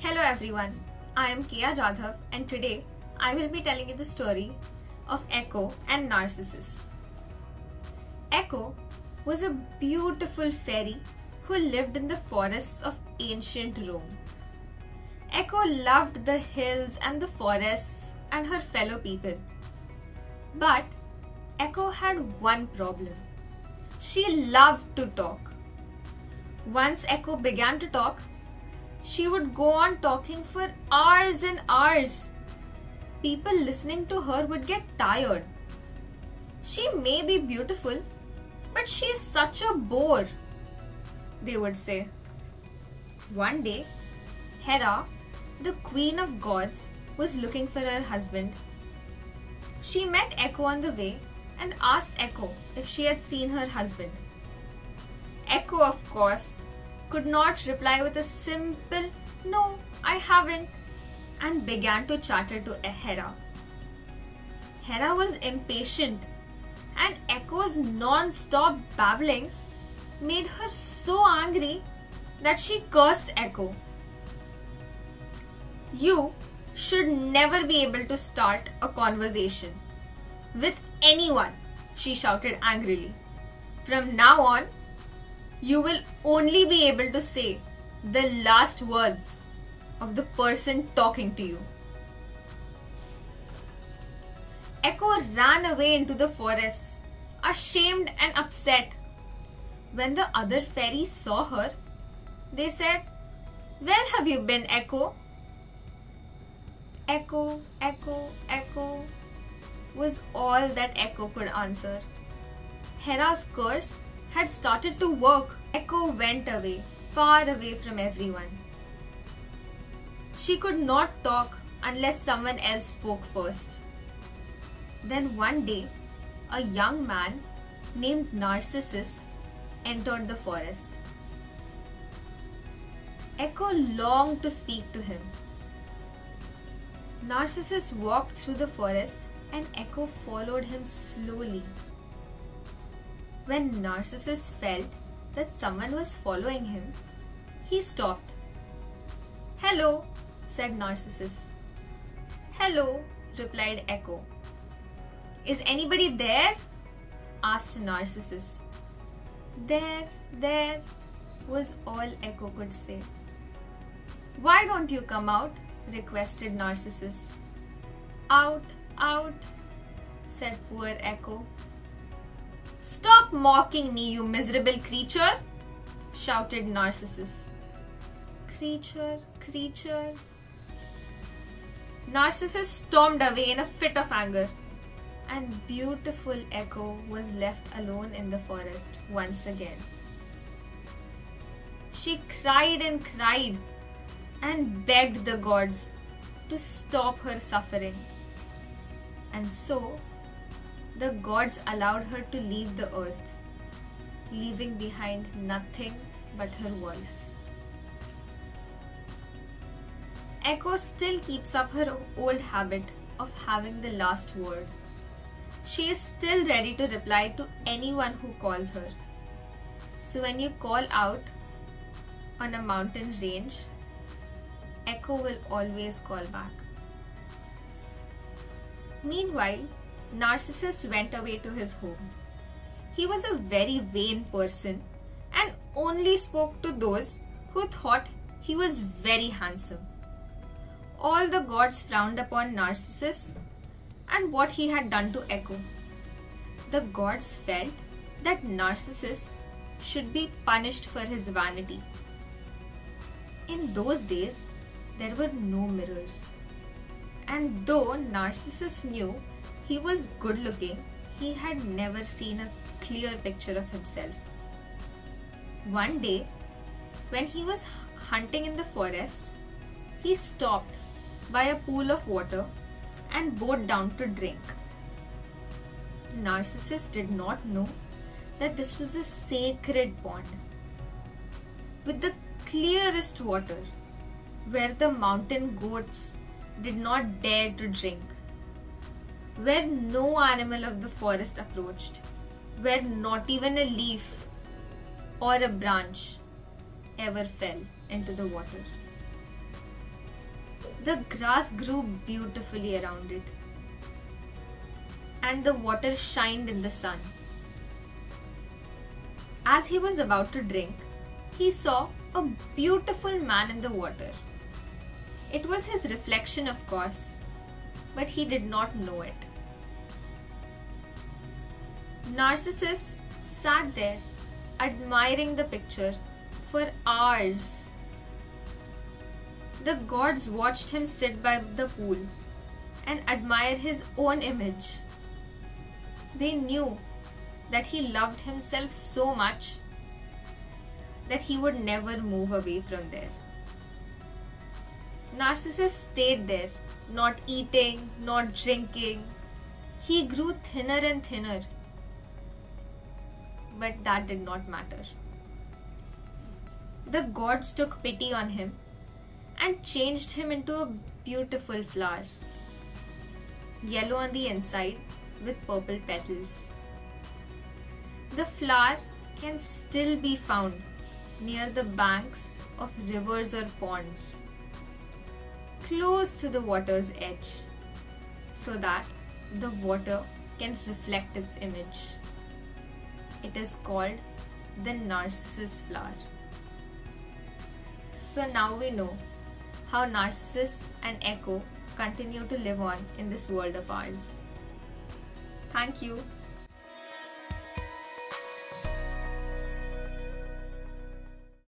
Hello everyone, I am Kia Jadhav and today I will be telling you the story of Echo and Narcissus. Echo was a beautiful fairy who lived in the forests of ancient Rome. Echo loved the hills and the forests and her fellow people. But Echo had one problem. She loved to talk. Once Echo began to talk, she would go on talking for hours and hours. People listening to her would get tired. She may be beautiful, but she is such a bore, they would say. One day, Hera, the queen of gods, was looking for her husband. She met Echo on the way and asked Echo if she had seen her husband. Echo, of course, could not reply with a simple, "No, I haven't," and began to chatter to Hera. Hera was impatient, and Echo's non-stop babbling made her so angry that she cursed Echo. "You should never be able to start a conversation with anyone," she shouted angrily. "From now on, you will only be able to say the last words of the person talking to you." Echo ran away into the forest, ashamed and upset. When the other fairies saw her, they said, "Where have you been, Echo?" "Echo, Echo, Echo," was all that Echo could answer. Hera's curse had started to work. Echo went away, far away from everyone. She could not talk unless someone else spoke first. Then one day, a young man named Narcissus entered the forest. Echo longed to speak to him. Narcissus walked through the forest and Echo followed him slowly. When Narcissus felt that someone was following him, he stopped. "Hello," said Narcissus. "Hello," replied Echo. "Is anybody there?" asked Narcissus. There," was all Echo could say. "Why don't you come out?" requested Narcissus. Out," said poor Echo. "Stop mocking me, you miserable creature," shouted Narcissus. Creature. Narcissus stormed away in a fit of anger, and beautiful Echo was left alone in the forest once again. She cried and begged the gods to stop her suffering. And so, the gods allowed her to leave the earth, leaving behind nothing but her voice. Echo still keeps up her old habit of having the last word. She is still ready to reply to anyone who calls her. So when you call out on a mountain range, Echo will always call back. Meanwhile, Narcissus went away to his home. He was a very vain person and only spoke to those who thought he was very handsome. All the gods frowned upon Narcissus and what he had done to Echo. The gods felt that Narcissus should be punished for his vanity. In those days, there were no mirrors. And though Narcissus knew he was good looking, he had never seen a clear picture of himself. One day, when he was hunting in the forest, he stopped by a pool of water and bowed down to drink. Narcissus did not know that this was a sacred pond with the clearest water, where the mountain goats did not dare to drink, where no animal of the forest approached, where not even a leaf or a branch ever fell into the water. The grass grew beautifully around it, and the water shined in the sun. As he was about to drink, he saw a beautiful man in the water. It was his reflection, of course, but he did not know it. Narcissus sat there, admiring the picture for hours. The gods watched him sit by the pool and admire his own image. They knew that he loved himself so much that he would never move away from there. Narcissus stayed there, not eating, not drinking. He grew thinner and thinner. But that did not matter. The gods took pity on him and changed him into a beautiful flower, yellow on the inside with purple petals. The flower can still be found near the banks of rivers or ponds, close to the water's edge, so that the water can reflect its image. It is called the Narcissus flower. So now we know how Narcissus and Echo continue to live on in this world of ours. Thank you.